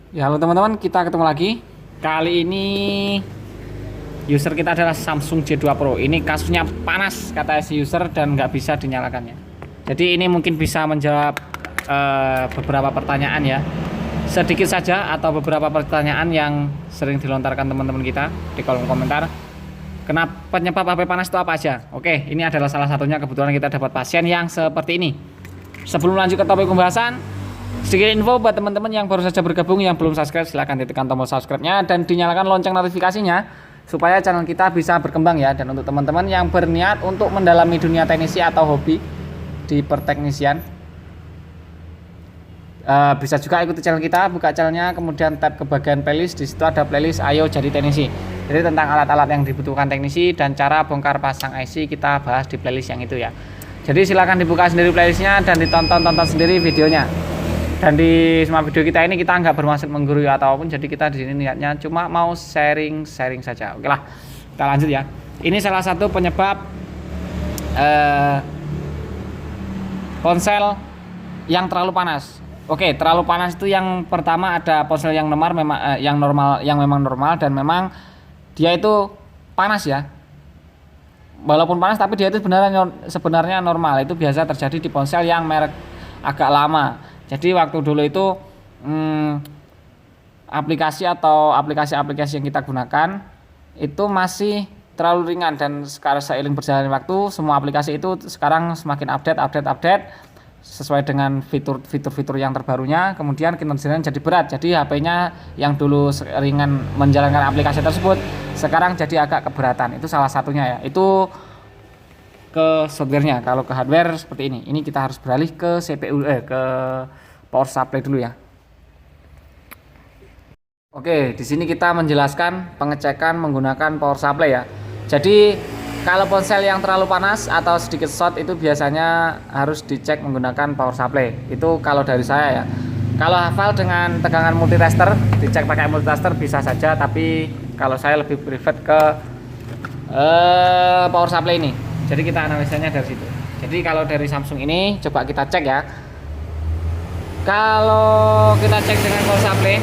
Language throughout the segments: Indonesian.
Ya, halo teman-teman, kita ketemu lagi. Kali ini user kita adalah Samsung J2 Pro. Ini kasusnya panas kata si user dan nggak bisa dinyalakannya. Jadi ini mungkin bisa menjawab beberapa pertanyaan ya. Sedikit saja atau beberapa pertanyaan yang sering dilontarkan teman-teman kita di kolom komentar. Kenapa penyebab HP panas itu apa aja? Oke, ini adalah salah satunya. Kebetulan kita dapat pasien yang seperti ini. Sebelum lanjut ke topik pembahasan, sedikit info buat teman-teman yang baru saja bergabung, yang belum subscribe silahkan ditekan tombol subscribe-nya dan dinyalakan lonceng notifikasinya supaya channel kita bisa berkembang ya. Dan untuk teman-teman yang berniat untuk mendalami dunia teknisi atau hobi di perteknisian, bisa juga ikuti channel kita, buka channelnya, kemudian tab ke bagian playlist. Di situ ada playlist Ayo Jadi Teknisi. Jadi tentang alat-alat yang dibutuhkan teknisi dan cara bongkar pasang IC kita bahas di playlist yang itu ya. Jadi silahkan dibuka sendiri playlistnya dan ditonton sendiri videonya. Dan di semua video kita ini kita nggak bermaksud menggurui ataupun, jadi kita di sini niatnya cuma mau sharing saja. Oke lah, kita lanjut ya. Ini salah satu penyebab ponsel yang terlalu panas. Oke, terlalu panas itu yang pertama ada ponsel yang memang normal dan memang dia itu panas ya. Walaupun panas tapi dia itu sebenarnya normal. Itu biasa terjadi di ponsel yang merek agak lama. Jadi waktu dulu itu aplikasi yang kita gunakan itu masih terlalu ringan, dan sekarang seiring berjalannya waktu semua aplikasi itu sekarang semakin update sesuai dengan fitur-fitur yang terbarunya. Kemudian kinerjanya jadi berat. Jadi HP-nya yang dulu ringan menjalankan aplikasi tersebut sekarang jadi agak keberatan. Itu salah satunya ya. Itu ke softwarenya. Kalau ke hardware seperti ini kita harus beralih ke CPU ke power supply dulu ya. Oke, di sini kita menjelaskan pengecekan menggunakan power supply ya. Jadi kalau ponsel yang terlalu panas atau sedikit short itu biasanya harus dicek menggunakan power supply. Itu kalau dari saya ya. Kalau hafal dengan tegangan multitester, dicek pakai multitester bisa saja, tapi kalau saya lebih prefer ke power supply ini. Jadi kita analisanya dari situ. Jadi kalau dari Samsung ini coba kita cek ya. Kalau kita cek dengan power supply,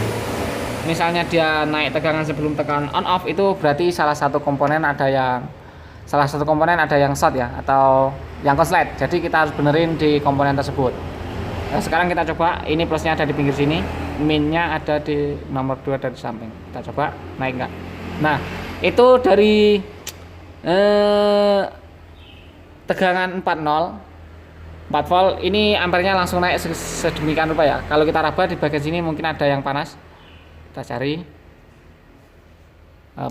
misalnya dia naik tegangan sebelum tekan on off, itu berarti salah satu komponen ada yang short ya, atau yang konslet. Jadi kita harus benerin di komponen tersebut. Nah, sekarang kita coba, ini plusnya ada di pinggir sini, minnya ada di nomor 2 dari samping. Kita coba naik enggak. Nah, itu dari tegangan 4 volt ini ampernya langsung naik sedemikian rupa ya. Kalau kita raba di bagian sini mungkin ada yang panas. Kita cari.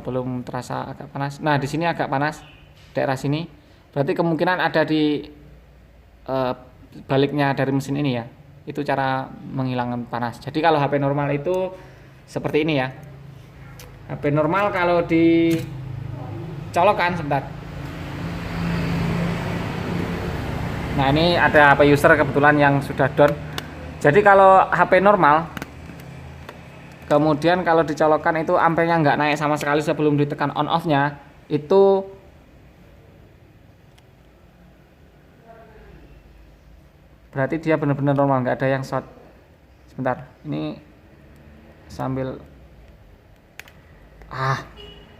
Belum terasa agak panas. Nah, di sini agak panas daerah sini. Berarti kemungkinan ada di baliknya dari mesin ini ya. Itu cara menghilangkan panas. Jadi kalau HP normal itu seperti ini ya. HP normal kalau dicolokkan sebentar. Nah, ini ada HP user kebetulan yang sudah down. Jadi kalau HP normal, kemudian kalau dicolokkan itu ampernya nggak naik sama sekali sebelum ditekan on off nya, itu berarti dia benar-benar normal, nggak ada yang short. Sebentar, ini sambil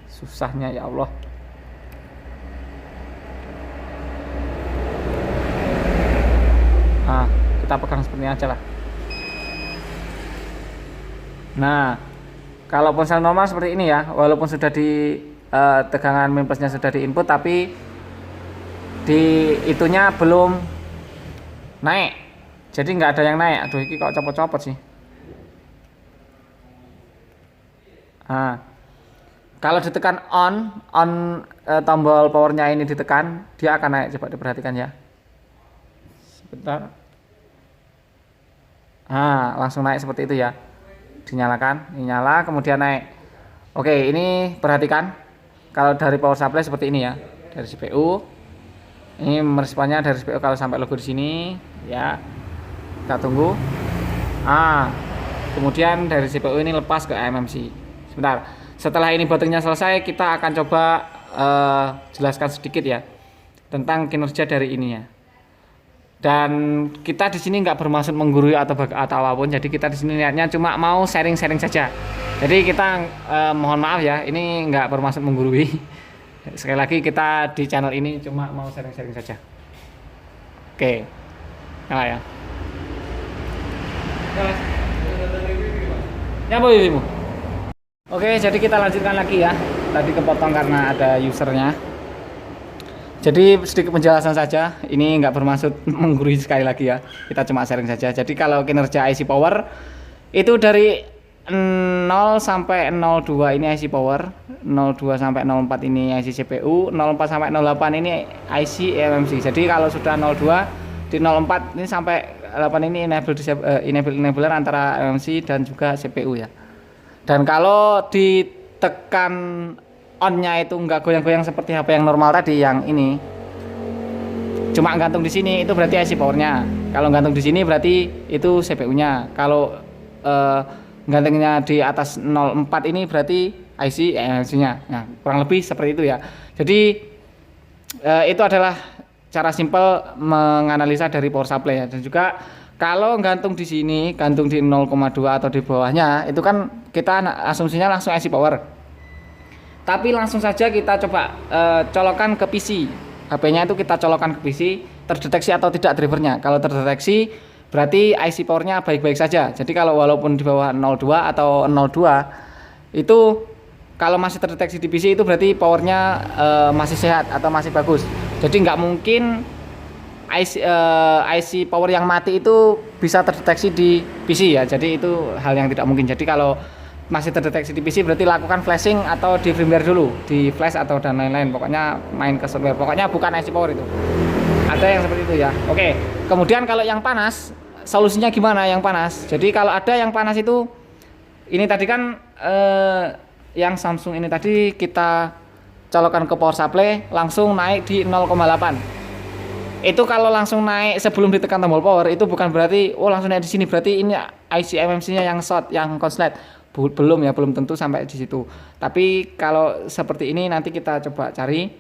susahnya ya Allah. Kita pegang seperti ini aja lah. Nah, kalau ponsel normal seperti ini ya, walaupun sudah di tegangan min plusnya sudah di input, tapi di itunya belum naik. Jadi nggak ada yang naik. Aduh, ini kok copot-copot sih. Nah, kalau ditekan on tombol powernya ini ditekan, dia akan naik. Coba diperhatikan ya. Sebentar. Langsung naik seperti itu ya. Dinyalakan, ini nyala, kemudian naik. Oke, ini perhatikan. Kalau dari power supply seperti ini ya. Dari CPU. Ini meresponnya dari CPU kalau sampai logo di sini ya. Kita tunggu. Kemudian dari CPU ini lepas ke eMMC. Sebentar. Setelah ini baterainya selesai, kita akan coba jelaskan sedikit ya tentang kinerja dari ininya. Dan kita di sini nggak bermaksud menggurui atau apapun. Jadi kita di sini niatnya cuma mau sharing-sharing saja. Jadi kita mohon maaf ya, ini nggak bermaksud menggurui. Sekali lagi kita di channel ini cuma mau sharing-sharing saja. Oke, nyala ya. Nyapa wiwimu? Oke, jadi kita lanjutkan lagi ya. Tadi kepotong karena ada usernya. Jadi sedikit penjelasan saja. Ini nggak bermaksud menggurui sekali lagi ya. Kita cuma sharing saja. Jadi kalau kinerja IC power itu dari 0 sampai 02 ini IC power, 02 sampai 04 ini IC CPU, 04 sampai 08 ini IC eMMC. Jadi kalau sudah 02 di 04 ini sampai 8 ini enabler antara eMMC dan juga CPU ya. Dan kalau ditekan on-nya itu nggak goyang-goyang seperti HP yang normal tadi, yang ini cuma gantung di sini, itu berarti IC powernya. Kalau gantung di sini berarti itu CPU-nya. Kalau gantungnya di atas 04 ini berarti IC eMMC-nya. Nah, kurang lebih seperti itu ya. Jadi itu adalah cara simpel menganalisa dari power supply ya. Dan juga kalau gantung di sini, gantung di 0,2 atau di bawahnya, itu kan kita asumsinya langsung IC power. Tapi langsung saja kita coba colokan ke PC. HP-nya itu kita colokan ke PC, terdeteksi atau tidak drivernya. Kalau terdeteksi, berarti IC powernya baik-baik saja. Jadi kalau walaupun di bawah 02 atau 02, itu kalau masih terdeteksi di PC itu berarti powernya masih sehat atau masih bagus. Jadi nggak mungkin IC power yang mati itu bisa terdeteksi di PC ya. Jadi itu hal yang tidak mungkin. Jadi kalau masih terdeteksi di PC berarti lakukan flashing atau di firmware dulu, di flash atau dan lain-lain. Pokoknya main ke software. Pokoknya bukan IC power itu. Ada yang seperti itu ya. Oke. Kemudian kalau yang panas, solusinya gimana yang panas? Jadi kalau ada yang panas itu, ini tadi kan yang Samsung ini tadi kita colokan ke power supply langsung naik di 0,8. Itu kalau langsung naik sebelum ditekan tombol power itu bukan berarti langsung naik di sini, berarti ini IC eMMC-nya yang short, yang konslet. Belum ya, belum tentu sampai di situ. Tapi kalau seperti ini nanti kita coba cari.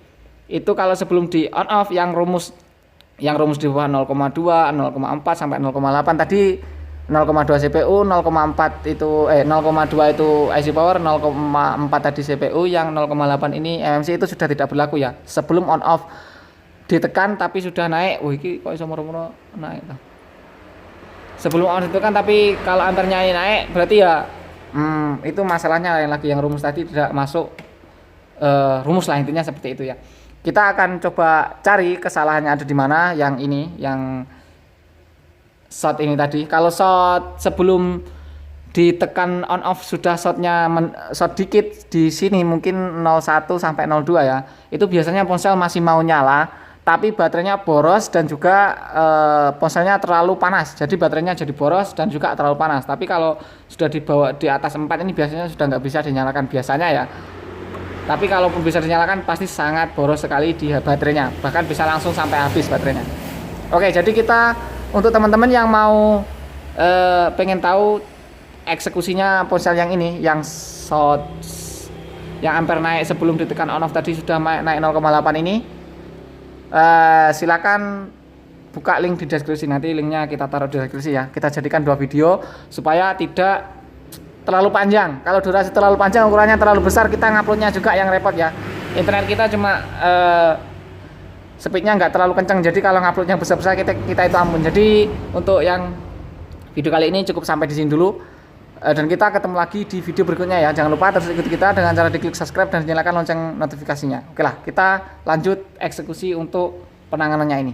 Itu kalau sebelum di on off yang rumus di bawah 0,2, 0,4 sampai 0,8 tadi 0,2 CPU, 0,4 itu 0,2 itu IC power, 0,4 tadi CPU, yang 0,8 ini eMMC itu sudah tidak berlaku ya. Sebelum on off ditekan tapi sudah naik, ini kok iso moro-moro naik toh. Sebelum on ditekan tapi kalau ampernya ini naik berarti ya itu masalahnya lain lagi, yang rumus tadi tidak masuk rumus lah, intinya seperti itu ya. Kita akan coba cari kesalahannya ada di mana, yang ini, yang short ini tadi. Kalau short sebelum ditekan on off sudah shortnya short dikit di sini, mungkin 01 sampai 02 ya. Itu biasanya ponsel masih mau nyala, tapi baterainya boros dan juga ponselnya terlalu panas. Jadi baterainya jadi boros dan juga terlalu panas. Tapi kalau sudah dibawa di atas 4 ini biasanya sudah nggak bisa dinyalakan biasanya ya. Tapi kalaupun bisa dinyalakan pasti sangat boros sekali di baterainya. Bahkan bisa langsung sampai habis baterainya. Oke, jadi kita untuk teman-teman yang mau pengen tahu eksekusinya ponsel yang ini, yang short, yang ampere naik sebelum ditekan on off tadi sudah naik 0,8 ini, silakan buka link di deskripsi. Nanti linknya kita taruh di deskripsi ya. Kita jadikan 2 video supaya tidak terlalu panjang. Kalau durasi terlalu panjang, ukurannya terlalu besar, kita nguploadnya juga yang repot ya. Internet kita cuma speednya nggak terlalu kencang, jadi kalau nguploadnya besar-besar kita itu ampun. Jadi untuk yang video kali ini cukup sampai di sini dulu, dan kita ketemu lagi di video berikutnya ya. Jangan lupa terus ikuti kita dengan cara diklik subscribe dan nyalakan lonceng notifikasinya. Oke lah, kita lanjut eksekusi untuk penanganannya ini.